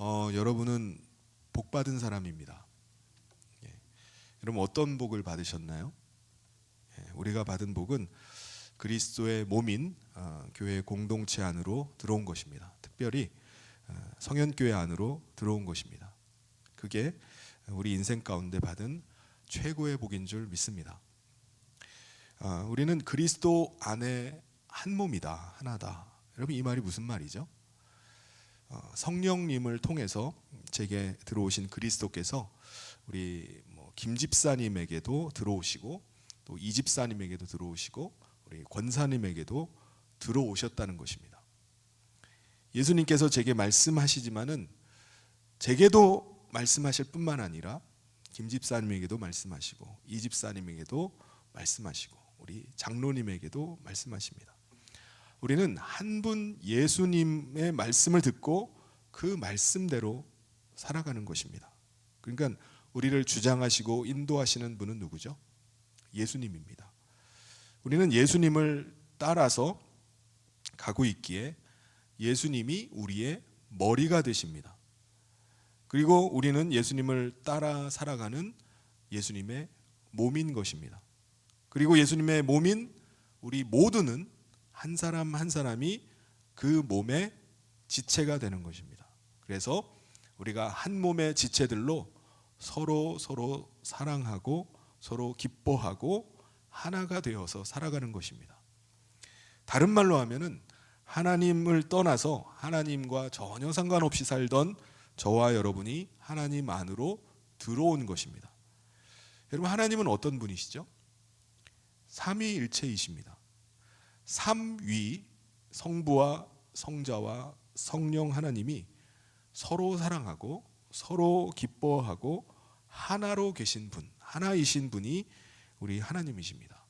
여러분은 복 받은 사람입니다. 여러분 어떤 복을 받으셨나요? 우리가 받은 복은 그리스도의 몸인 교회 공동체 안으로 들어온 것입니다. 특별히 성현교회 안으로 들어온 것입니다. 그게 우리 인생 가운데 받은 최고의 복인 줄 믿습니다. 우리는 그리스도 안에 한 몸이다, 하나다. 여러분 이 말이 무슨 말이죠? 성령님을 통해서 제게 들어오신 그리스도께서 우리 김 집사님에게도 들어오시고 또 이 집사님에게도 들어오시고 우리 권사님에게도 들어오셨다는 것입니다. 예수님께서 제게 말씀하시지만은 제게도 말씀하실 뿐만 아니라 김 집사님에게도 말씀하시고 이 집사님에게도 말씀하시고 우리 장로님에게도 말씀하십니다. 우리는 한 분 예수님의 말씀을 듣고 그 말씀대로 살아가는 것입니다. 그러니까 우리를 주장하시고 인도하시는 분은 누구죠? 예수님입니다. 우리는 예수님을 따라서 가고 있기에 예수님이 우리의 머리가 되십니다. 그리고 우리는 예수님을 따라 살아가는 예수님의 몸인 것입니다. 그리고 예수님의 몸인 우리 모두는 한 사람 한 사람이 그 몸의 지체가 되는 것입니다. 그래서 우리가 한 몸의 지체들로 서로 사랑하고 서로 기뻐하고 하나가 되어서 살아가는 것입니다. 다른 말로 하면은 하나님을 떠나서 하나님과 전혀 상관없이 살던 저와 여러분이 하나님 안으로 들어온 것입니다. 여러분 하나님은 어떤 분이시죠? 삼위일체이십니다. 삼위 성부와 성자와 성령 하나님이 서로 사랑하고 서로 기뻐하고 하나로 계신 분, 하나이신 분이 우리 하나님이십니다.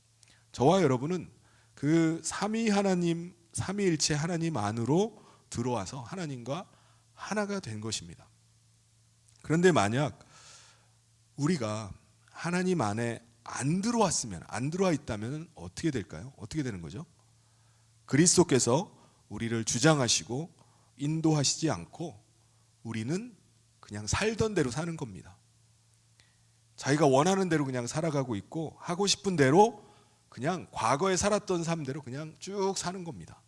저와 여러분은 그 삼위 하나님, 삼위일체 하나님 안으로 들어와서 하나님과 하나가 된 것입니다. 그런데 만약 우리가 하나님 안에 안 들어왔으면, 안 들어와 있다면 어떻게 될까요? 어떻게 되는 거죠? 그리스도께서 우리를 주장하시고 인도하시지 않고 우리는 그냥 살던 대로 사는 겁니다. 자기가 원하는 대로 그냥 살아가고 있고 하고 싶은 대로 그냥 과거에 살았던 삶대로 그냥 쭉 사는 겁니다.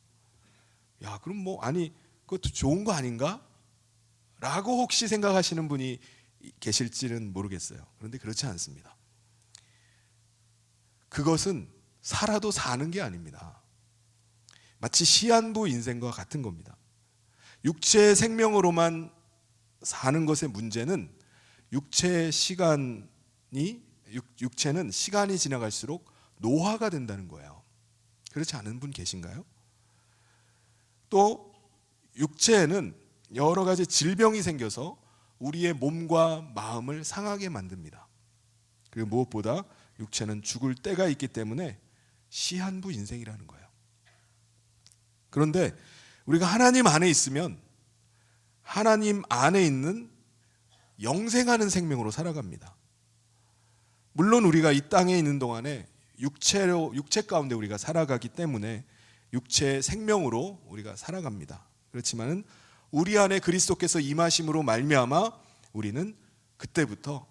야, 그럼 아니 그것도 좋은 거 아닌가? 라고 혹시 생각하시는 분이 계실지는 모르겠어요. 그런데 그렇지 않습니다. 그것은 살아도 사는 게 아닙니다. 마치 시한부 인생과 같은 겁니다. 육체의 생명으로만 사는 것의 문제는 육체는 시간이 지나갈수록 노화가 된다는 거예요. 그렇지 않은 분 계신가요? 또 육체에는 여러 가지 질병이 생겨서 우리의 몸과 마음을 상하게 만듭니다. 그리고 무엇보다 육체는 죽을 때가 있기 때문에 시한부 인생이라는 거예요. 그런데 우리가 하나님 안에 있으면 하나님 안에 있는 영생하는 생명으로 살아갑니다. 물론 우리가 이 땅에 있는 동안에 육체 가운데 우리가 살아가기 때문에 육체의 생명으로 우리가 살아갑니다. 그렇지만은 우리 안에 그리스도께서 임하심으로 말미암아 우리는 그때부터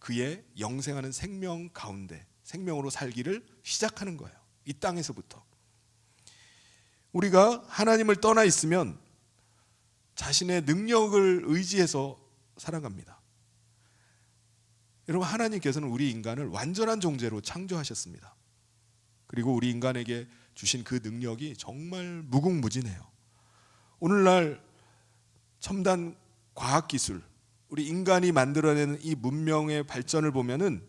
그의 영생하는 생명 가운데 생명으로 살기를 시작하는 거예요. 이 땅에서부터. 우리가 하나님을 떠나 있으면 자신의 능력을 의지해서 살아갑니다. 여러분 하나님께서는 우리 인간을 완전한 존재로 창조하셨습니다. 그리고 우리 인간에게 주신 그 능력이 정말 무궁무진해요. 오늘날 첨단 과학기술, 우리 인간이 만들어내는 이 문명의 발전을 보면은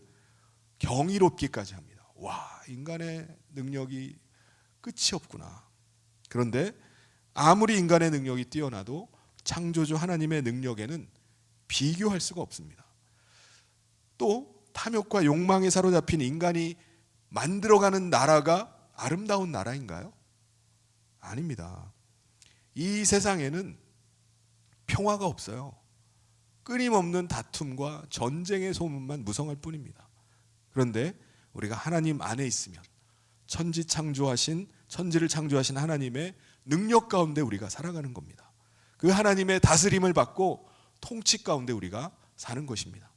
경이롭기까지 합니다. 와, 인간의 능력이 끝이 없구나. 그런데 아무리 인간의 능력이 뛰어나도 창조주 하나님의 능력에는 비교할 수가 없습니다. 또 탐욕과 욕망에 사로잡힌 인간이 만들어가는 나라가 아름다운 나라인가요? 아닙니다. 이 세상에는 평화가 없어요. 끊임없는 다툼과 전쟁의 소문만 무성할 뿐입니다. 그런데 우리가 하나님 안에 있으면 천지를 창조하신 하나님의 능력 가운데 우리가 살아가는 겁니다. 그 하나님의 다스림을 받고 통치 가운데 우리가 사는 것입니다.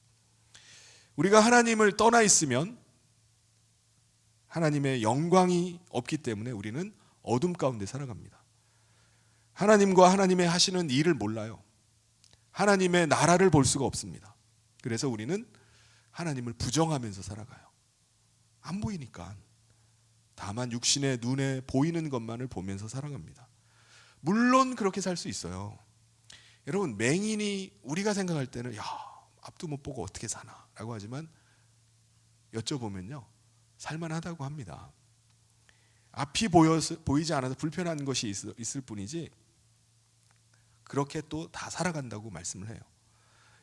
우리가 하나님을 떠나 있으면 하나님의 영광이 없기 때문에 우리는 어둠 가운데 살아갑니다. 하나님과 하나님의 하시는 일을 몰라요. 하나님의 나라를 볼 수가 없습니다. 그래서 우리는 하나님을 부정하면서 살아가요. 안 보이니까. 다만 육신의 눈에 보이는 것만을 보면서 살아갑니다. 물론 그렇게 살 수 있어요. 여러분, 맹인이 우리가 생각할 때는 야, 앞도 못 보고 어떻게 사나 라고 하지만 여쭤보면요, 살만하다고 합니다. 앞이 보이지 않아서 불편한 것이 있을 뿐이지 그렇게 또 다 살아간다고 말씀을 해요.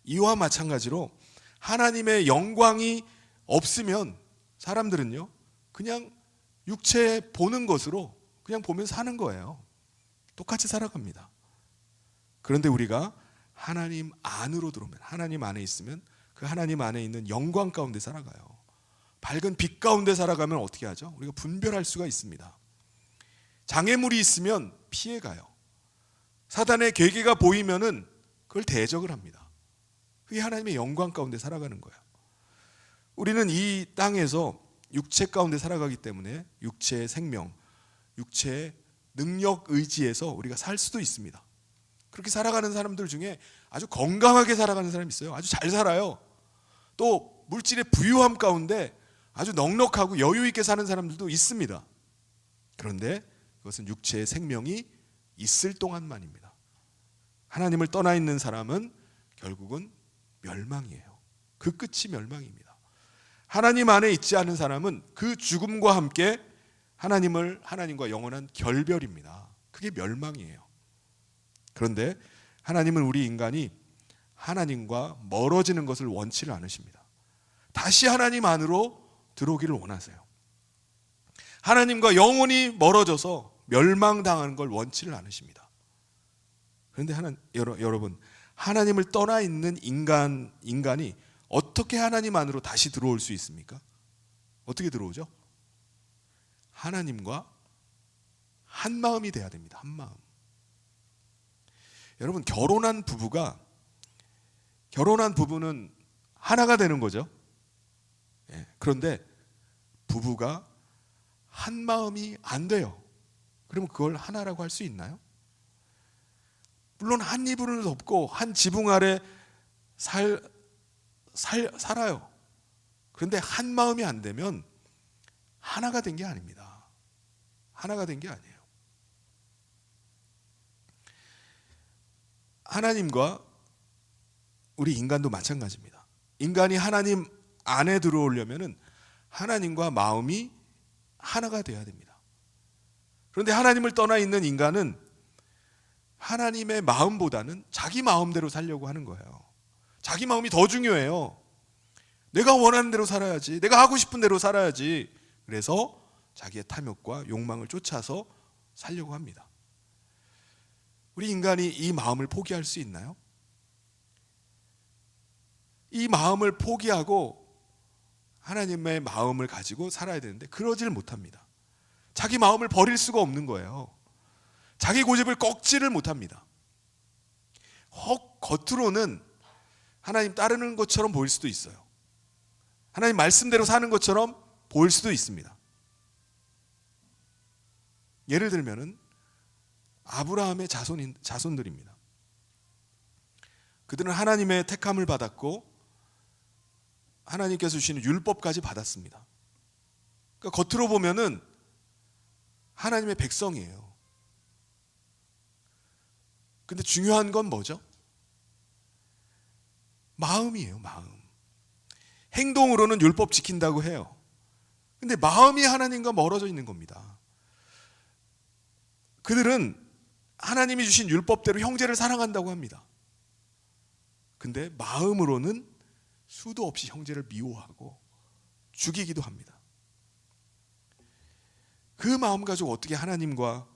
이와 마찬가지로 하나님의 영광이 없으면 사람들은요, 그냥 육체 보는 것으로 그냥 보면서 사는 거예요. 똑같이 살아갑니다. 그런데 우리가 하나님 안으로 들어오면, 하나님 안에 있으면 그 하나님 안에 있는 영광 가운데 살아가요. 밝은 빛 가운데 살아가면 어떻게 하죠? 우리가 분별할 수가 있습니다. 장애물이 있으면 피해가요. 사단의 계계가 보이면은 그걸 대적을 합니다. 그게 하나님의 영광 가운데 살아가는 거예요. 우리는 이 땅에서 육체 가운데 살아가기 때문에 육체의 생명, 육체의 능력, 의지에서 우리가 살 수도 있습니다. 그렇게 살아가는 사람들 중에 아주 건강하게 살아가는 사람이 있어요. 아주 잘 살아요. 또 물질의 부유함 가운데 아주 넉넉하고 여유 있게 사는 사람들도 있습니다. 그런데 그것은 육체의 생명이 있을 동안만입니다. 하나님을 떠나 있는 사람은 결국은 멸망이에요. 그 끝이 멸망입니다. 하나님 안에 있지 않은 사람은 그 죽음과 함께 하나님과 영원한 결별입니다. 그게 멸망이에요. 그런데 하나님은 우리 인간이 하나님과 멀어지는 것을 원치를 않으십니다. 다시 하나님 안으로 들어오기를 원하세요. 하나님과 영원히 멀어져서 멸망당하는 걸 원치를 않으십니다. 그런데 여러분, 하나님을 떠나 있는 인간이 어떻게 하나님 안으로 다시 들어올 수 있습니까? 어떻게 들어오죠? 하나님과 한 마음이 돼야 됩니다. 한 마음. 여러분, 결혼한 부부는 하나가 되는 거죠. 그런데 부부가 한 마음이 안 돼요. 그러면 그걸 하나라고 할 수 있나요? 물론 한 이불을 덮고 한 지붕 아래 살아요. 그런데 한 마음이 안 되면 하나가 된 게 아닙니다. 하나가 된 게 아니에요. 하나님과 우리 인간도 마찬가지입니다. 인간이 하나님 안에 들어오려면 하나님과 마음이 하나가 돼야 됩니다. 그런데 하나님을 떠나 있는 인간은 하나님의 마음보다는 자기 마음대로 살려고 하는 거예요. 자기 마음이 더 중요해요. 내가 원하는 대로 살아야지, 내가 하고 싶은 대로 살아야지. 그래서 자기의 탐욕과 욕망을 쫓아서 살려고 합니다. 우리 인간이 이 마음을 포기할 수 있나요? 이 마음을 포기하고 하나님의 마음을 가지고 살아야 되는데 그러지를 못합니다. 자기 마음을 버릴 수가 없는 거예요. 자기 고집을 꺾지를 못합니다. 겉으로는 하나님 따르는 것처럼 보일 수도 있어요. 하나님 말씀대로 사는 것처럼 보일 수도 있습니다. 예를 들면은 아브라함의 자손들입니다. 그들은 하나님의 택함을 받았고 하나님께서 주시는 율법까지 받았습니다. 그러니까 겉으로 보면은 하나님의 백성이에요. 근데 중요한 건 뭐죠? 마음이에요, 마음. 행동으로는 율법 지킨다고 해요. 근데 마음이 하나님과 멀어져 있는 겁니다. 그들은 하나님이 주신 율법대로 형제를 사랑한다고 합니다. 근데 마음으로는 수도 없이 형제를 미워하고 죽이기도 합니다. 그 마음 가지고 어떻게 하나님과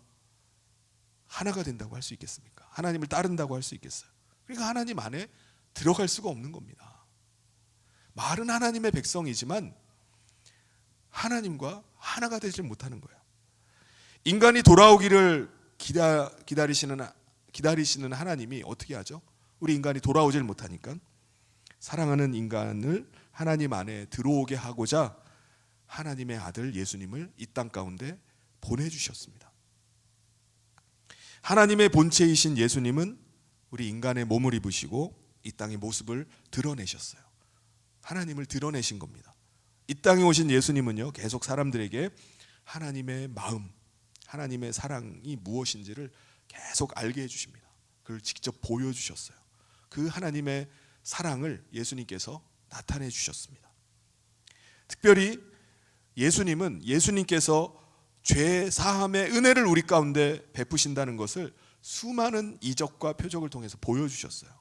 하나가 된다고 할 수 있겠습니까? 하나님을 따른다고 할 수 있겠어요? 그러니까 하나님 안에 들어갈 수가 없는 겁니다. 말은 하나님의 백성이지만 하나님과 하나가 되지 못하는 거예요. 인간이 돌아오기를 기다리시는 하나님이 어떻게 하죠? 우리 인간이 돌아오질 못하니까 사랑하는 인간을 하나님 안에 들어오게 하고자 하나님의 아들 예수님을 이 땅 가운데 보내주셨습니다. 하나님의 본체이신 예수님은 우리 인간의 몸을 입으시고 이 땅의 모습을 드러내셨어요. 하나님을 드러내신 겁니다. 이 땅에 오신 예수님은요, 계속 사람들에게 하나님의 마음, 하나님의 사랑이 무엇인지를 계속 알게 해주십니다. 그걸 직접 보여주셨어요. 그 하나님의 사랑을 예수님께서 나타내 주셨습니다. 특별히 예수님은 예수님께서 죄 사함의 은혜를 우리 가운데 베푸신다는 것을 수많은 이적과 표적을 통해서 보여주셨어요.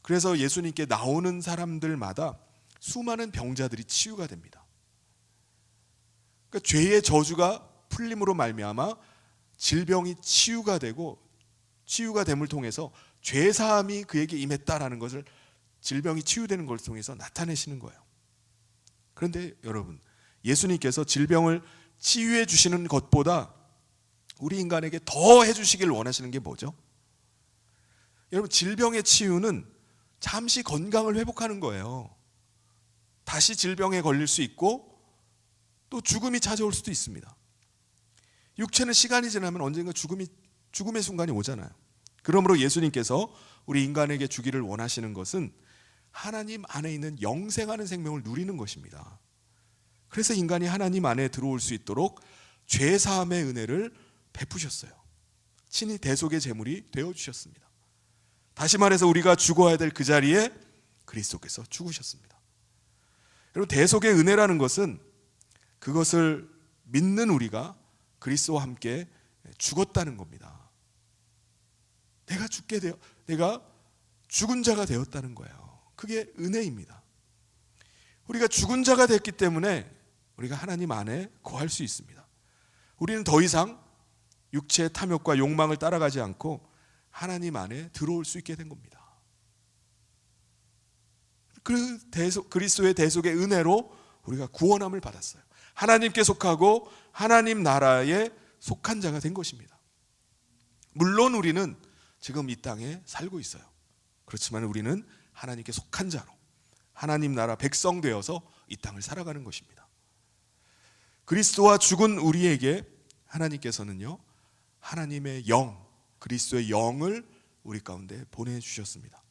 그래서 예수님께 나오는 사람들마다 수많은 병자들이 치유가 됩니다. 그러니까 죄의 저주가 풀림으로 말미암아 질병이 치유가 되고, 치유가 됨을 통해서 죄 사함이 그에게 임했다라는 것을, 질병이 치유되는 것을 통해서 나타내시는 거예요. 그런데 여러분, 예수님께서 질병을 치유해 주시는 것보다 우리 인간에게 더 해주시길 원하시는 게 뭐죠? 여러분, 질병의 치유는 잠시 건강을 회복하는 거예요. 다시 질병에 걸릴 수 있고 또 죽음이 찾아올 수도 있습니다. 육체는 시간이 지나면 언젠가 죽음의 순간이 오잖아요. 그러므로 예수님께서 우리 인간에게 주기를 원하시는 것은 하나님 안에 있는 영생하는 생명을 누리는 것입니다. 그래서 인간이 하나님 안에 들어올 수 있도록 죄 사함의 은혜를 베푸셨어요. 친히 대속의 제물이 되어주셨습니다. 다시 말해서 우리가 죽어야 될 그 자리에 그리스도께서 죽으셨습니다. 여러분, 대속의 은혜라는 것은 그것을 믿는 우리가 그리스도와 함께 죽었다는 겁니다. 내가 죽은 자가 되었다는 거예요. 그게 은혜입니다. 우리가 죽은 자가 됐기 때문에 우리가 하나님 안에 거할 수 있습니다. 우리는 더 이상 육체의 탐욕과 욕망을 따라가지 않고 하나님 안에 들어올 수 있게 된 겁니다. 그리스도의 대속의 은혜로 우리가 구원함을 받았어요. 하나님께 속하고 하나님 나라에 속한 자가 된 것입니다. 물론 우리는 지금 이 땅에 살고 있어요. 그렇지만 우리는 하나님께 속한 자로 하나님 나라 백성 되어서 이 땅을 살아가는 것입니다. 그리스도와 죽은 우리에게 하나님께서는요, 하나님의 영, 그리스도의 영을 우리 가운데 보내주셨습니다.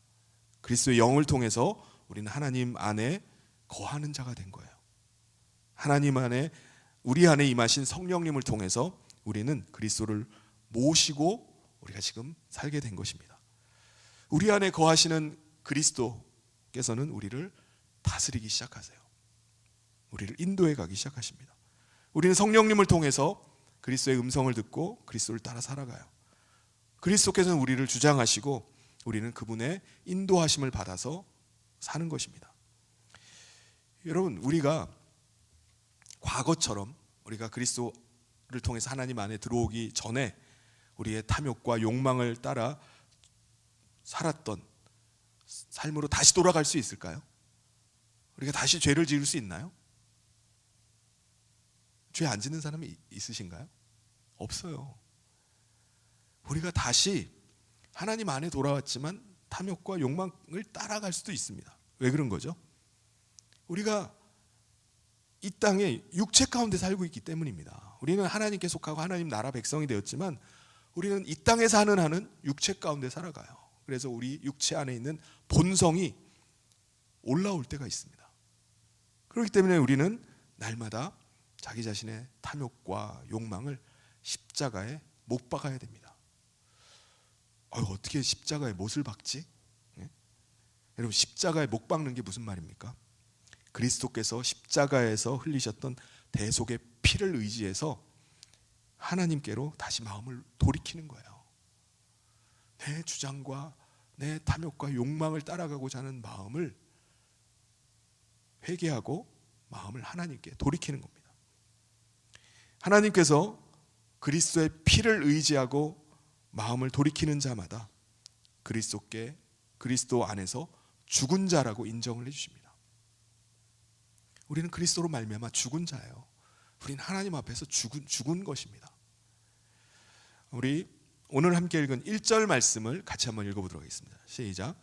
그리스도의 영을 통해서 우리는 하나님 안에 거하는 자가 된 거예요. 하나님 안에, 우리 안에 임하신 성령님을 통해서 우리는 그리스도를 모시고 우리가 지금 살게 된 것입니다. 우리 안에 거하시는 그리스도께서는 우리를 다스리기 시작하세요. 우리를 인도해 가기 시작하십니다. 우리는 성령님을 통해서 그리스도의 음성을 듣고 그리스도를 따라 살아가요. 그리스도께서는 우리를 주장하시고 우리는 그분의 인도하심을 받아서 사는 것입니다. 여러분, 우리가 과거처럼 우리가 그리스도를 통해서 하나님 안에 들어오기 전에 우리의 탐욕과 욕망을 따라 살았던 삶으로 다시 돌아갈 수 있을까요? 우리가 다시 죄를 지을 수 있나요? 죄 안 짓는 사람이 있으신가요? 없어요. 우리가 다시 하나님 안에 돌아왔지만 탐욕과 욕망을 따라갈 수도 있습니다. 왜 그런 거죠? 우리가 이 땅에 육체 가운데 살고 있기 때문입니다. 우리는 하나님께 속하고 하나님 나라 백성이 되었지만 우리는 이 땅에 사는 한은 육체 가운데 살아가요. 그래서 우리 육체 안에 있는 본성이 올라올 때가 있습니다. 그렇기 때문에 우리는 날마다 자기 자신의 탐욕과 욕망을 십자가에 못 박아야 됩니다. 어떻게 십자가에 못을 박지? 네? 여러분, 십자가에 못 박는 게 무슨 말입니까? 그리스도께서 십자가에서 흘리셨던 대속의 피를 의지해서 하나님께로 다시 마음을 돌이키는 거예요. 내 주장과 내 탐욕과 욕망을 따라가고자 하는 마음을 회개하고 마음을 하나님께 돌이키는 겁니다. 하나님께서 그리스도의 피를 의지하고 마음을 돌이키는 자마다 그리스도 안에서 죽은 자라고 인정을 해주십니다. 우리는 그리스도로 말미암아 죽은 자예요. 우리는 하나님 앞에서 죽은 것입니다. 우리 오늘 함께 읽은 1절 말씀을 같이 한번 읽어보도록 하겠습니다. 시작.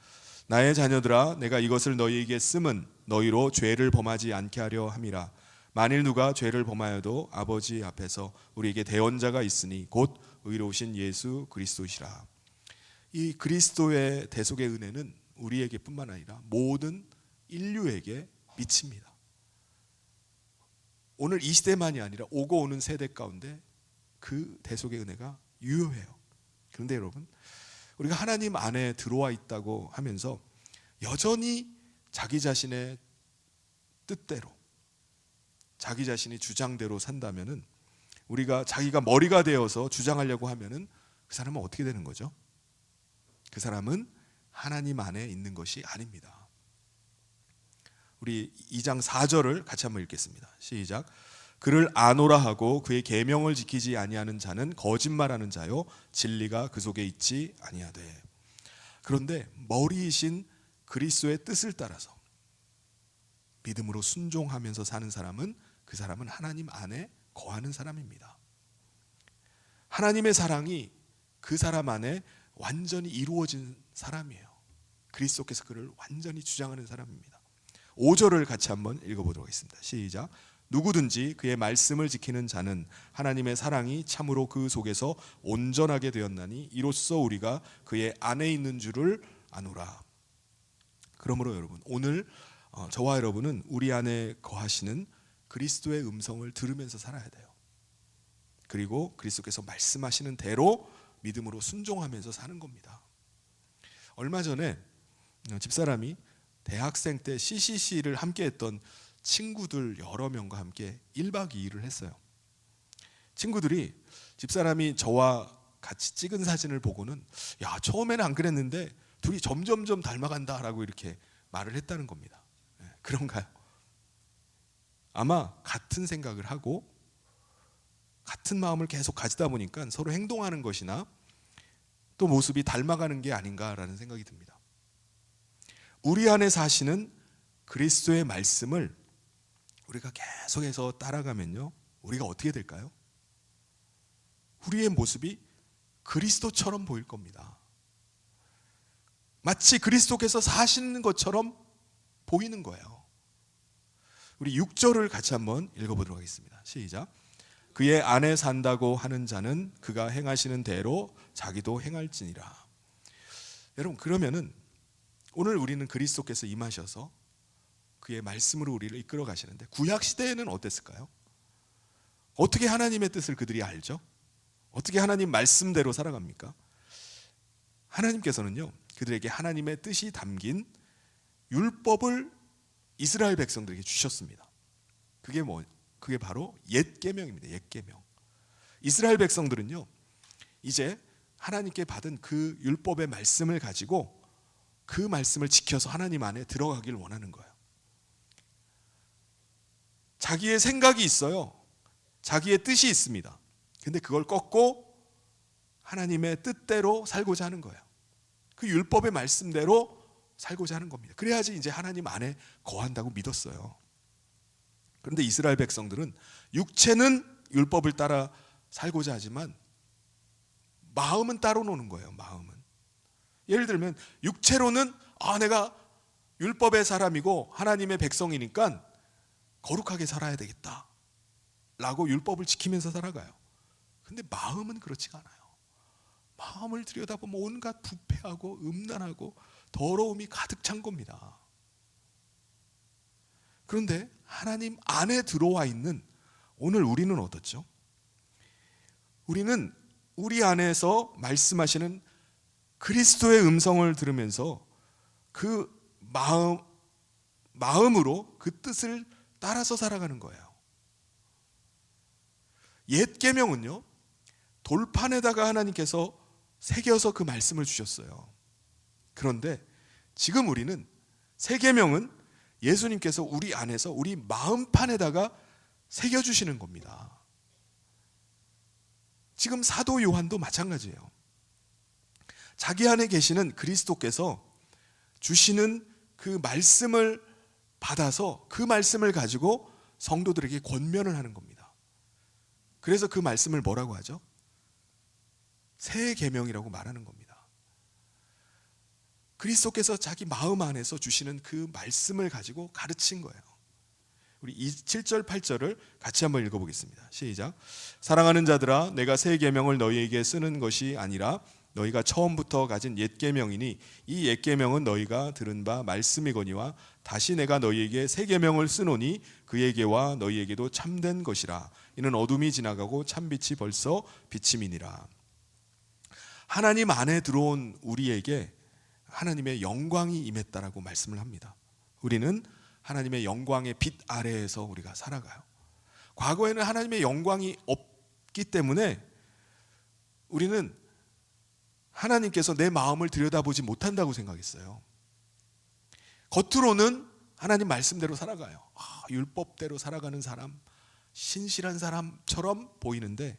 나의 자녀들아, 내가 이것을 너희에게 쓰면 너희로 죄를 범하지 않게 하려 함이라. 만일 누가 죄를 범하여도 아버지 앞에서 우리에게 대언자가 있으니 곧 의로우신 예수 그리스도시라. 이 그리스도의 대속의 은혜는 우리에게뿐만 아니라 모든 인류에게 미칩니다. 오늘 이 시대만이 아니라 오고 오는 세대 가운데 그 대속의 은혜가 유효해요. 그런데 여러분, 우리가 하나님 안에 들어와 있다고 하면서 여전히 자기 자신의 뜻대로, 자기 자신이 주장대로 산다면은, 우리가 자기가 머리가 되어서 주장하려고 하면은 그 사람은 어떻게 되는 거죠? 그 사람은 하나님 안에 있는 것이 아닙니다. 우리 2장 4절을 같이 한번 읽겠습니다. 시작. 그를 아노라 하고 그의 계명을 지키지 아니하는 자는 거짓말하는 자요 진리가 그 속에 있지 아니하되. 그런데 머리이신 그리스도의 뜻을 따라서 믿음으로 순종하면서 사는 사람은, 그 사람은 하나님 안에 거하는 사람입니다. 하나님의 사랑이 그 사람 안에 완전히 이루어진 사람이에요. 그리스도께서 그를 완전히 주장하는 사람입니다. 5절을 같이 한번 읽어보도록 하겠습니다. 시작. 누구든지 그의 말씀을 지키는 자는 하나님의 사랑이 참으로 그 속에서 온전하게 되었나니 이로써 우리가 그의 안에 있는 줄을 아노라. 그러므로 여러분, 오늘 저와 여러분은 우리 안에 거하시는 그리스도의 음성을 들으면서 살아야 돼요. 그리고 그리스도께서 말씀하시는 대로 믿음으로 순종하면서 사는 겁니다. 얼마 전에 집사람이 대학생 때 CCC를 함께 했던 친구들 여러 명과 함께 1박 2일을 했어요. 친구들이 집사람이 저와 같이 찍은 사진을 보고는 야, 처음에는 안 그랬는데 둘이 점점점 닮아간다라고 이렇게 말을 했다는 겁니다. 그런가요? 아마 같은 생각을 하고 같은 마음을 계속 가지다 보니까 서로 행동하는 것이나 또 모습이 닮아가는 게 아닌가라는 생각이 듭니다. 우리 안에 사시는 그리스도의 말씀을 우리가 계속해서 따라가면요, 우리가 어떻게 될까요? 우리의 모습이 그리스도처럼 보일 겁니다. 마치 그리스도께서 사시는 것처럼 보이는 거예요. 우리 6절을 같이 한번 읽어보도록 하겠습니다. 시작. 그의 안에 산다고 하는 자는 그가 행하시는 대로 자기도 행할지니라. 여러분, 그러면은 오늘 우리는 그리스도께서 임하셔서 그의 말씀으로 우리를 이끌어 가시는데, 구약 시대에는 어땠을까요? 어떻게 하나님의 뜻을 그들이 알죠? 어떻게 하나님 말씀대로 살아갑니까? 하나님께서는요, 그들에게 하나님의 뜻이 담긴 율법을 이스라엘 백성들에게 주셨습니다. 그게 바로 옛 계명입니다. 옛 계명. 이스라엘 백성들은요, 이제 하나님께 받은 그 율법의 말씀을 가지고 그 말씀을 지켜서 하나님 안에 들어가길 원하는 거예요. 자기의 생각이 있어요. 자기의 뜻이 있습니다. 근데 그걸 꺾고 하나님의 뜻대로 살고자 하는 거예요. 그 율법의 말씀대로 살고자 하는 겁니다. 그래야지 이제 하나님 안에 거한다고 믿었어요. 그런데 이스라엘 백성들은 육체는 율법을 따라 살고자 하지만 마음은 따로 노는 거예요. 마음은. 예를 들면 육체로는 내가 율법의 사람이고 하나님의 백성이니까 거룩하게 살아야 되겠다 라고 율법을 지키면서 살아가요. 근데 마음은 그렇지가 않아요. 마음을 들여다보면 온갖 부패하고 음란하고 더러움이 가득 찬 겁니다. 그런데 하나님 안에 들어와 있는 오늘 우리는 어떻죠? 우리는 우리 안에서 말씀하시는 그리스도의 음성을 들으면서 그 마음으로 그 뜻을 따라서 살아가는 거예요. 옛 계명은요, 돌판에다가 하나님께서 새겨서 그 말씀을 주셨어요. 그런데 지금 우리는 새 계명은 예수님께서 우리 안에서 우리 마음판에다가 새겨주시는 겁니다. 지금 사도 요한도 마찬가지예요. 자기 안에 계시는 그리스도께서 주시는 그 말씀을 받아서 그 말씀을 가지고 성도들에게 권면을 하는 겁니다. 그래서 그 말씀을 뭐라고 하죠? 새 계명이라고 말하는 겁니다. 그리스도께서 자기 마음 안에서 주시는 그 말씀을 가지고 가르친 거예요. 우리 7절 8절을 같이 한번 읽어보겠습니다. 시작. 사랑하는 자들아, 내가 새 계명을 너희에게 쓰는 것이 아니라 너희가 처음부터 가진 옛 계명이니 이 옛 계명은 너희가 들은 바 말씀이거니와 다시 내가 너희에게 새 계명을 쓰노니 그에게와 너희에게도 참된 것이라. 이는 어둠이 지나가고 참빛이 벌써 비침이니라. 하나님 안에 들어온 우리에게 하나님의 영광이 임했다라고 말씀을 합니다. 우리는 하나님의 영광의 빛 아래에서 우리가 살아가요. 과거에는 하나님의 영광이 없기 때문에 우리는 하나님께서 내 마음을 들여다보지 못한다고 생각했어요. 겉으로는 하나님 말씀대로 살아가요. 율법대로 살아가는 사람, 신실한 사람처럼 보이는데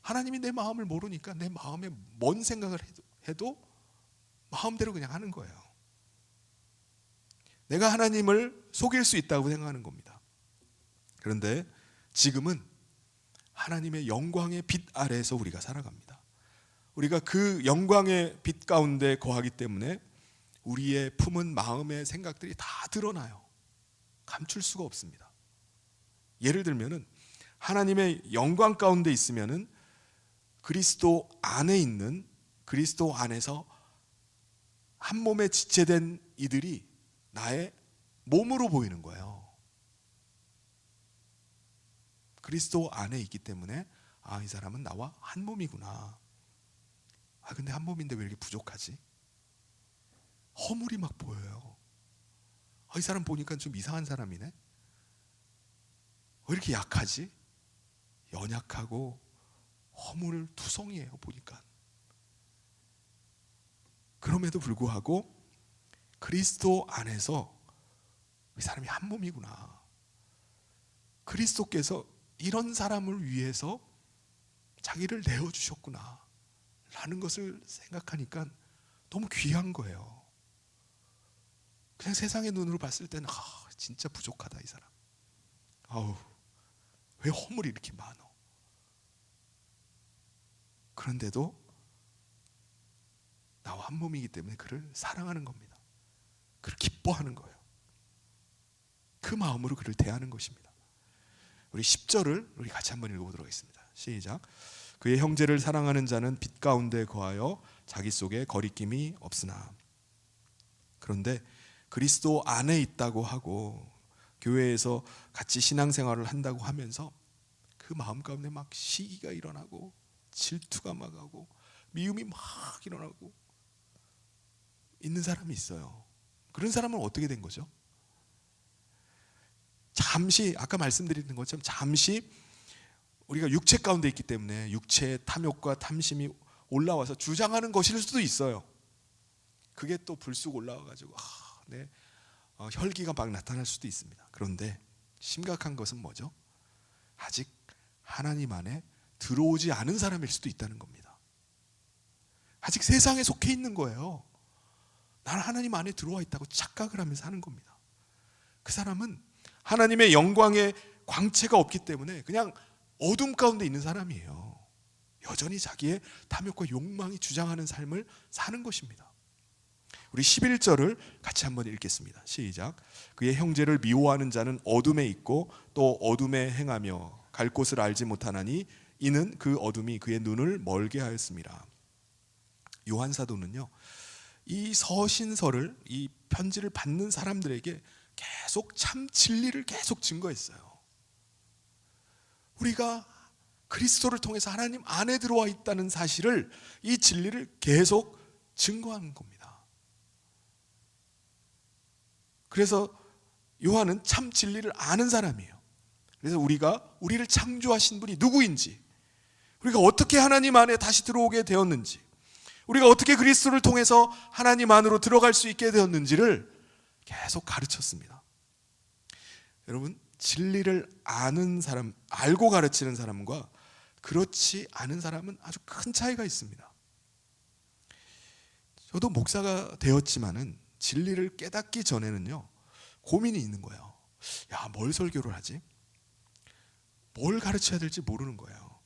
하나님이 내 마음을 모르니까 내 마음에 뭔 생각을 해도 마음대로 그냥 하는 거예요. 내가 하나님을 속일 수 있다고 생각하는 겁니다. 그런데 지금은 하나님의 영광의 빛 아래에서 우리가 살아갑니다. 우리가 그 영광의 빛 가운데 거하기 때문에 우리의 품은 마음의 생각들이 다 드러나요. 감출 수가 없습니다. 예를 들면은 하나님의 영광 가운데 있으면은 그리스도 안에 있는, 그리스도 안에서 한 몸에 지체된 이들이 나의 몸으로 보이는 거예요. 그리스도 안에 있기 때문에 이 사람은 나와 한 몸이구나. 근데 한 몸인데 왜 이렇게 부족하지? 허물이 막 보여요. 이 사람 보니까 좀 이상한 사람이네. 왜 이렇게 약하지? 연약하고 허물투성이에요, 보니까. 그럼에도 불구하고 그리스도 안에서 이 사람이 한 몸이구나. 그리스도께서 이런 사람을 위해서 자기를 내어주셨구나 라는 것을 생각하니까 너무 귀한 거예요. 그냥 세상의 눈으로 봤을 때는 진짜 부족하다 이 사람. 왜 허물이 이렇게 많어? 그런데도 나와 한 몸이기 때문에 그를 사랑하는 겁니다. 그를 기뻐하는 거예요. 그 마음으로 그를 대하는 것입니다. 우리 10절을 우리 같이 한번 읽어보도록 하겠습니다. 시작. 그의 형제를 사랑하는 자는 빛 가운데 거하여 자기 속에 거리낌이 없으나. 그런데 그리스도 안에 있다고 하고 교회에서 같이 신앙생활을 한다고 하면서 그 마음 가운데 막 시기가 일어나고 질투가 막 하고 미움이 막 일어나고 있는 사람이 있어요. 그런 사람은 어떻게 된 거죠? 잠시 아까 말씀드린 것처럼 잠시 우리가 육체 가운데 있기 때문에 육체의 탐욕과 탐심이 올라와서 주장하는 것일 수도 있어요. 그게 또 불쑥 올라와가지고 혈기가 막 나타날 수도 있습니다. 그런데 심각한 것은 뭐죠? 아직 하나님 안에 들어오지 않은 사람일 수도 있다는 겁니다. 아직 세상에 속해 있는 거예요. 나는 하나님 안에 들어와 있다고 착각을 하면서 하는 겁니다. 그 사람은 하나님의 영광의 광채가 없기 때문에 그냥 어둠 가운데 있는 사람이에요. 여전히 자기의 탐욕과 욕망이 주장하는 삶을 사는 것입니다. 우리 11절을 같이 한번 읽겠습니다. 시작. 그의 형제를 미워하는 자는 어둠에 있고 또 어둠에 행하며 갈 곳을 알지 못하나니 이는 그 어둠이 그의 눈을 멀게 하였습니다. 요한 사도는요, 이 서신서를, 이 편지를 받는 사람들에게 계속 참 진리를 계속 증거했어요. 우리가 그리스도를 통해서 하나님 안에 들어와 있다는 사실을, 이 진리를 계속 증거하는 겁니다. 그래서 요한은 참 진리를 아는 사람이에요. 그래서 우리를 창조하신 분이 누구인지, 우리가 어떻게 하나님 안에 다시 들어오게 되었는지, 우리가 어떻게 그리스도를 통해서 하나님 안으로 들어갈 수 있게 되었는지를 계속 가르쳤습니다. 여러분, 진리를 아는 사람, 알고 가르치는 사람과 그렇지 않은 사람은 아주 큰 차이가 있습니다. 저도 목사가 되었지만은 진리를 깨닫기 전에는요, 고민이 있는 거예요. 뭘 설교를 하지? 뭘 가르쳐야 될지 모르는 거예요.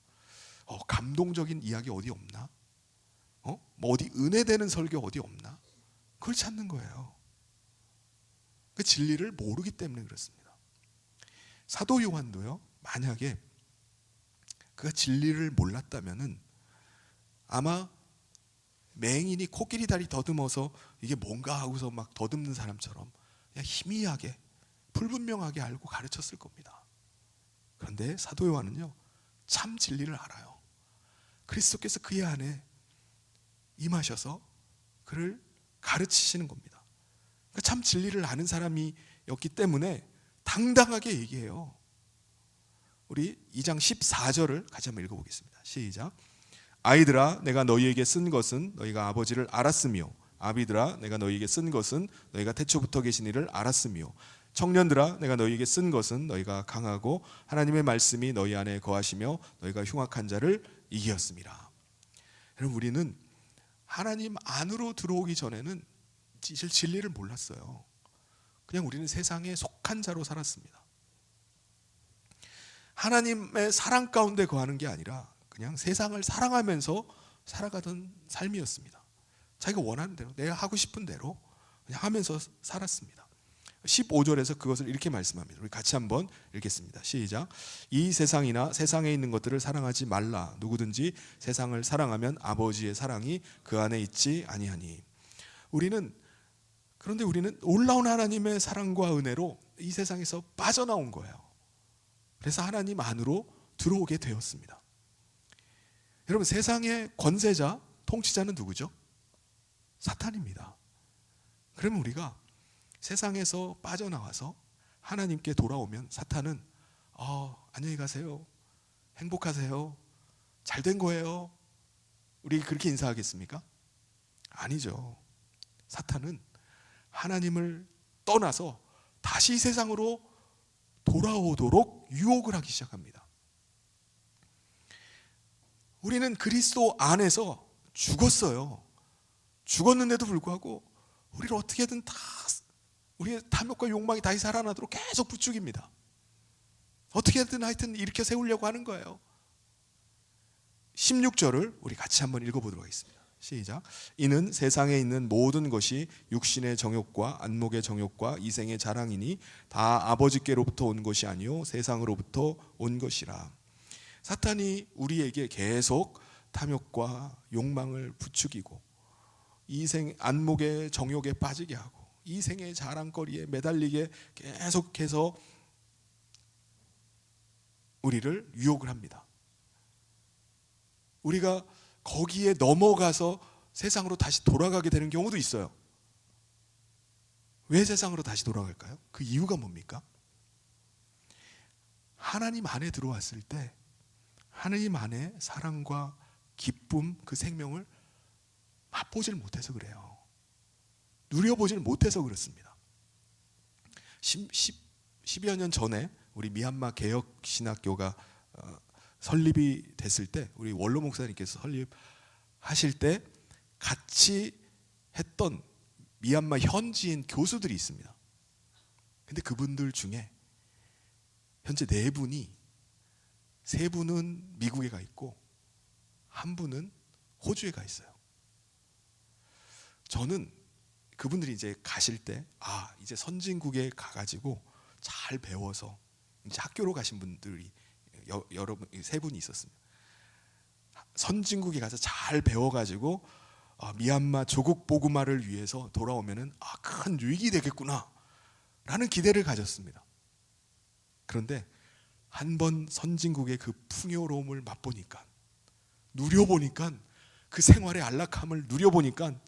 감동적인 이야기 어디 없나? 뭐 어디 은혜 되는 설교 어디 없나? 그걸 찾는 거예요. 그 진리를 모르기 때문에 그렇습니다. 사도 요한도요, 만약에 그가 진리를 몰랐다면은 아마 맹인이 코끼리 다리 더듬어서 이게 뭔가 하고서 막 더듬는 사람처럼 그냥 희미하게 불분명하게 알고 가르쳤을 겁니다. 그런데 사도 요한은요, 참 진리를 알아요. 그리스도께서 그의 안에 임하셔서 그를 가르치시는 겁니다. 그러니까 참 진리를 아는 사람이었기 때문에 당당하게 얘기해요. 우리 2장 14절을 같이 한번 읽어보겠습니다. 시작. 아이들아, 내가 너희에게 쓴 것은 너희가 아버지를 알았으며, 아비들아, 내가 너희에게 쓴 것은 너희가 태초부터 계신 이를 알았으며, 청년들아, 내가 너희에게 쓴 것은 너희가 강하고 하나님의 말씀이 너희 안에 거하시며 너희가 흉악한 자를 이기었음이라. 여러분, 우리는 하나님 안으로 들어오기 전에는 진리를 몰랐어요. 그냥 우리는 세상에 속한 자로 살았습니다. 하나님의 사랑 가운데 거하는 게 아니라 그냥 세상을 사랑하면서 살아가던 삶이었습니다. 자기가 원하는 대로, 내가 하고 싶은 대로 그냥 하면서 살았습니다. 15절에서 그것을 이렇게 말씀합니다. 우리 같이 한번 읽겠습니다. 시작. 이 세상이나 세상에 있는 것들을 사랑하지 말라. 누구든지 세상을 사랑하면 아버지의 사랑이 그 안에 있지 아니하니. 그런데 우리는 놀라운 하나님의 사랑과 은혜로 이 세상에서 빠져나온 거예요. 그래서 하나님 안으로 들어오게 되었습니다. 여러분, 세상의 권세자, 통치자는 누구죠? 사탄입니다. 그러면 우리가 세상에서 빠져나와서 하나님께 돌아오면 사탄은 안녕히 가세요, 행복하세요, 잘된 거예요, 우리 그렇게 인사하겠습니까? 아니죠. 사탄은 하나님을 떠나서 다시 세상으로 돌아오도록 유혹을 하기 시작합니다. 우리는 그리스도 안에서 죽었어요. 죽었는데도 불구하고 우리를 어떻게든 다 우리의 탐욕과 욕망이 다시 살아나도록 계속 부추깁니다. 어떻게든 하여튼 일으켜 세우려고 하는 거예요. 16절을 우리 같이 한번 읽어보도록 하겠습니다. 시작. 이는 세상에 있는 모든 것이 육신의 정욕과 안목의 정욕과 이생의 자랑이니 다 아버지께로부터 온 것이 아니요 세상으로부터 온 것이라. 사탄이 우리에게 계속 탐욕과 욕망을 부추기고 이생 안목의 정욕에 빠지게 하고 이생의 자랑거리에 매달리게 계속해서 우리를 유혹을 합니다. 우리가 거기에 넘어가서 세상으로 다시 돌아가게 되는 경우도 있어요. 왜 세상으로 다시 돌아갈까요? 그 이유가 뭡니까? 하나님 안에 들어왔을 때 하나님 안에 사랑과 기쁨, 그 생명을 맛보질 못해서 그래요. 누려보질 못해서 그렇습니다. 10여 년 전에 우리 미얀마 개혁신학교가 설립이 됐을 때 우리 원로 목사님께서 설립하실 때 같이 했던 미얀마 현지인 교수들이 있습니다. 근데 그분들 중에 현재 4분이, 3분은 미국에 가 있고 1분은 호주에 가 있어요. 저는 그분들이 이제 가실 때 이제 선진국에 가가지고 잘 배워서 이제 학교로 가신 분들이 여러분 3분이 있었습니다. 선진국에 가서 잘 배워가지고 미얀마 조국 복음화를 위해서 돌아오면은 큰 유익이 되겠구나 라는 기대를 가졌습니다. 그런데 한번 선진국의 그 풍요로움을 맛보니까, 누려보니까, 그 생활의 안락함을 누려보니까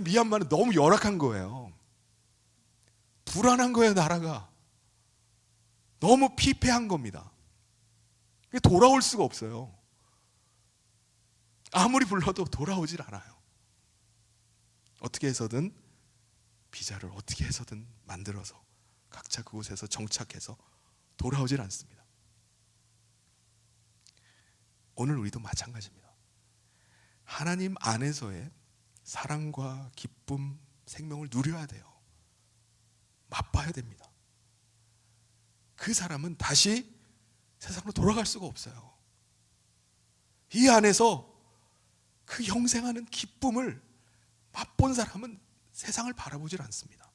미얀마는 너무 열악한 거예요. 불안한 거예요. 나라가 너무 피폐한 겁니다. 돌아올 수가 없어요. 아무리 불러도 돌아오질 않아요. 어떻게 해서든 비자를 어떻게 해서든 만들어서 각자 그곳에서 정착해서 돌아오질 않습니다. 오늘 우리도 마찬가지입니다. 하나님 안에서의 사랑과 기쁨, 생명을 누려야 돼요. 맛봐야 됩니다. 그 사람은 다시 세상으로 돌아갈 수가 없어요. 이 안에서 그 영생하는 기쁨을 맛본 사람은 세상을 바라보질 않습니다.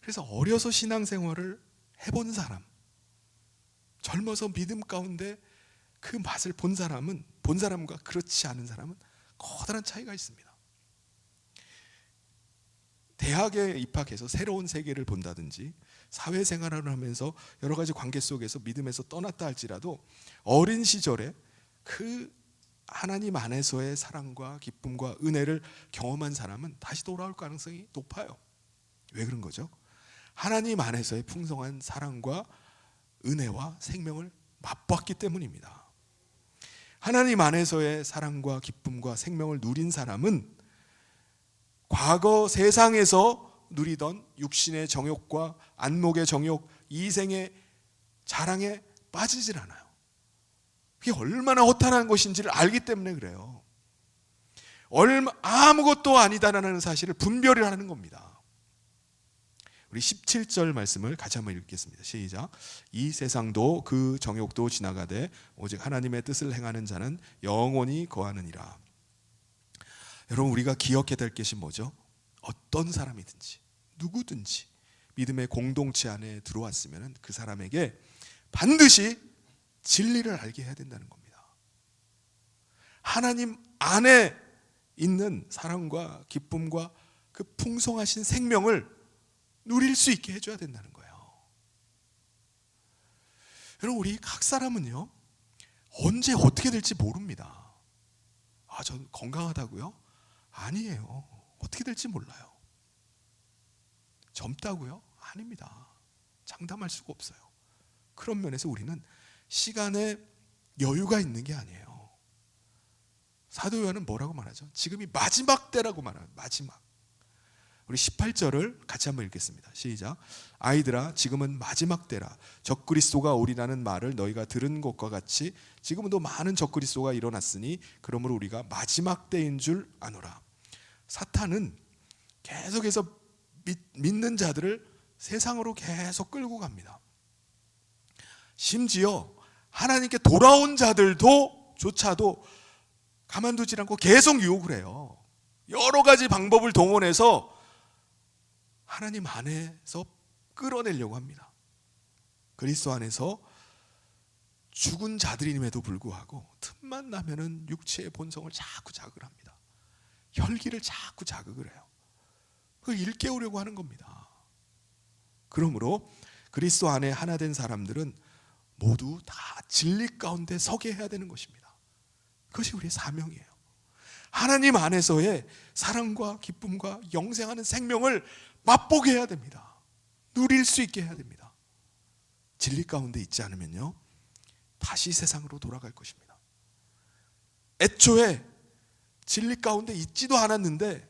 그래서 어려서 신앙생활을 해본 사람, 젊어서 믿음 가운데 그 맛을 본 사람과 그렇지 않은 사람은 커다란 차이가 있습니다. 대학에 입학해서 새로운 세계를 본다든지 사회생활을 하면서 여러 가지 관계 속에서 믿음에서 떠났다 할지라도 어린 시절에 그 하나님 안에서의 사랑과 기쁨과 은혜를 경험한 사람은 다시 돌아올 가능성이 높아요. 왜 그런 거죠? 하나님 안에서의 풍성한 사랑과 은혜와 생명을 맛봤기 때문입니다. 하나님 안에서의 사랑과 기쁨과 생명을 누린 사람은 과거 세상에서 누리던 육신의 정욕과 안목의 정욕, 이생의 자랑에 빠지질 않아요. 그게 얼마나 허탄한 것인지를 알기 때문에 그래요. 아무것도 아니다라는 사실을 분별을 하는 겁니다. 우리 17절 말씀을 같이 한번 읽겠습니다. 시작. 이 세상도 그 정욕도 지나가되 오직 하나님의 뜻을 행하는 자는 영원히 거하느니라. 여러분, 우리가 기억해야 될 것이 뭐죠? 어떤 사람이든지 누구든지 믿음의 공동체 안에 들어왔으면 그 사람에게 반드시 진리를 알게 해야 된다는 겁니다. 하나님 안에 있는 사랑과 기쁨과 그 풍성하신 생명을 누릴 수 있게 해줘야 된다는 거예요. 여러분, 우리 각 사람은요, 언제 어떻게 될지 모릅니다. 전 건강하다고요? 아니에요. 어떻게 될지 몰라요. 젊다고요? 아닙니다. 장담할 수가 없어요. 그런 면에서 우리는 시간에 여유가 있는 게 아니에요. 사도 요한은 뭐라고 말하죠? 지금이 마지막 때라고 말해요. 마지막. 우리 18절을 같이 한번 읽겠습니다. 시작. 아이들아, 지금은 마지막 때라. 적그리스도가 오리라는 말을 너희가 들은 것과 같이 지금도 많은 적그리스도가 일어났으니 그러므로 우리가 마지막 때인 줄 아노라. 사탄은 계속해서 믿는 자들을 세상으로 계속 끌고 갑니다. 심지어 하나님께 돌아온 자들조차도 가만두지 않고 계속 유혹을 해요. 여러 가지 방법을 동원해서 하나님 안에서 끌어내려고 합니다. 그리스도 안에서 죽은 자들임에도 불구하고 틈만 나면은 육체의 본성을 자꾸 자극을 합니다. 혈기를 자꾸 자극을 해요. 그걸 일깨우려고 하는 겁니다. 그러므로 그리스도 안에 하나 된 사람들은 모두 다 진리 가운데 서게 해야 되는 것입니다. 그것이 우리의 사명이에요. 하나님 안에서의 사랑과 기쁨과 영생하는 생명을 맛보게 해야 됩니다. 누릴 수 있게 해야 됩니다. 진리 가운데 있지 않으면요, 다시 세상으로 돌아갈 것입니다. 애초에 진리 가운데 있지도 않았는데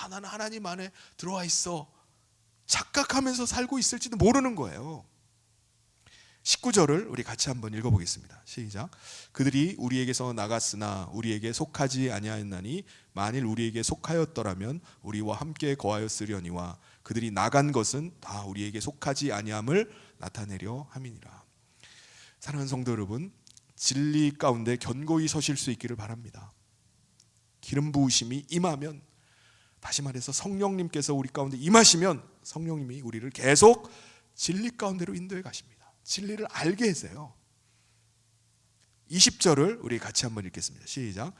나는 하나님 안에 들어와 있어 착각하면서 살고 있을지도 모르는 거예요. 19절을 우리 같이 한번 읽어보겠습니다. 시작. 그들이 우리에게서 나갔으나 우리에게 속하지 아니하였나니 만일 우리에게 속하였더라면 우리와 함께 거하였으려니와 그들이 나간 것은 다 우리에게 속하지 아니함을 나타내려 함이니라. 사랑하는 성도 여러분, 진리 가운데 견고히 서실 수 있기를 바랍니다. 기름 부으심이 임하면, 다시 말해서 성령님께서 우리 가운데 임하시면 성령님이 우리를 계속 진리 가운데로 인도해 가십니다. 진리를 알게 해서요. 20절을 우리 같이 한번 읽겠습니다. 시작.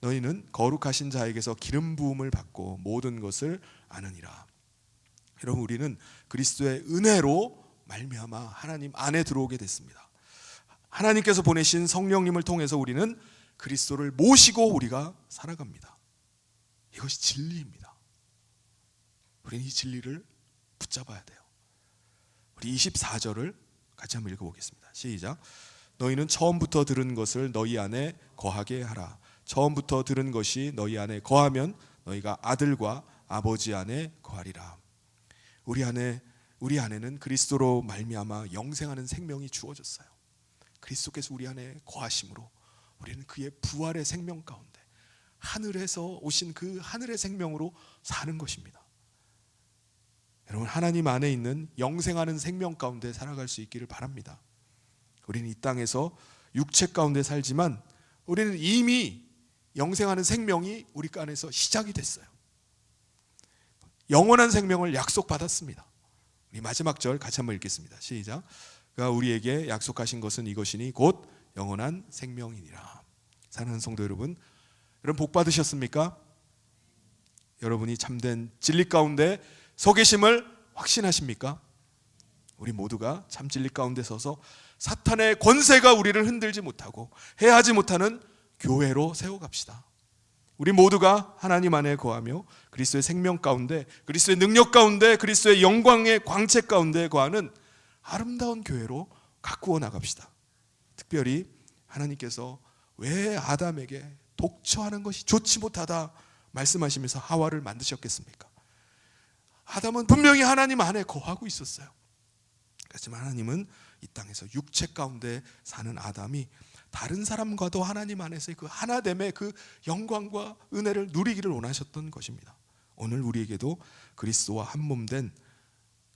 너희는 거룩하신 자에게서 기름 부음을 받고 모든 것을 아느니라. 여러분, 우리는 그리스도의 은혜로 말미암아 하나님 안에 들어오게 됐습니다. 하나님께서 보내신 성령님을 통해서 우리는 그리스도를 모시고 우리가 살아갑니다. 이것이 진리입니다. 우리는 이 진리를 붙잡아야 돼요. 우리 24절을 같이 한번 읽어보겠습니다. 시작. 너희는 처음부터 들은 것을 너희 안에 거하게 하라. 처음부터 들은 것이 너희 안에 거하면 너희가 아들과 아버지 안에 거하리라. 우리 안에는 그리스도로 말미암아 영생하는 생명이 주어졌어요. 그리스도께서 우리 안에 거하심으로 우리는 그의 부활의 생명 가운데 하늘에서 오신 그 하늘의 생명으로 사는 것입니다. 여러분, 하나님 안에 있는 영생하는 생명 가운데 살아갈 수 있기를 바랍니다. 우리는 이 땅에서 육체 가운데 살지만 우리는 이미 영생하는 생명이 우리 안에서 시작이 됐어요. 영원한 생명을 약속받았습니다. 우리 마지막 절 같이 한번 읽겠습니다. 시작. 그가 우리에게 약속하신 것은 이것이니 곧 영원한 생명이니라. 사랑하는 성도 여러분, 복 받으셨습니까? 여러분이 참된 진리 가운데 서 계심을 확신하십니까? 우리 모두가 참 진리 가운데 서서 사탄의 권세가 우리를 흔들지 못하고 해하지 못하는 교회로 세워갑시다. 우리 모두가 하나님 안에 거하며 그리스도의 생명 가운데, 그리스도의 능력 가운데, 그리스도의 영광의 광채 가운데 거하는 아름다운 교회로 가꾸어 나갑시다. 특별히 하나님께서 왜 아담에게 독처하는 것이 좋지 못하다 말씀하시면서 하와를 만드셨겠습니까? 아담은 분명히 하나님 안에 거하고 있었어요. 하지만 하나님은 이 땅에서 육체 가운데 사는 아담이 다른 사람과도 하나님 안에서의 그 하나됨의 그 영광과 은혜를 누리기를 원하셨던 것입니다. 오늘 우리에게도 그리스도와 한 몸 된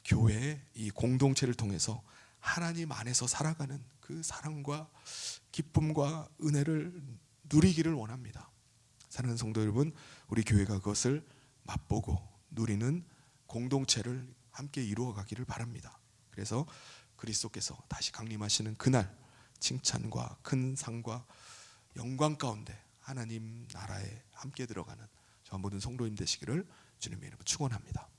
교회의 이 공동체를 통해서 하나님 안에서 살아가는 그 사랑과 기쁨과 은혜를 누리기를 원합니다. 사랑하는 성도 여러분, 우리 교회가 그것을 맛보고 누리는 공동체를 함께 이루어가기를 바랍니다. 그래서 그리스도께서 다시 강림하시는 그날 칭찬과 큰 상과 영광 가운데 하나님 나라에 함께 들어가는 저와 모든 성도님 되시기를 주님의 이름으로 축원합니다.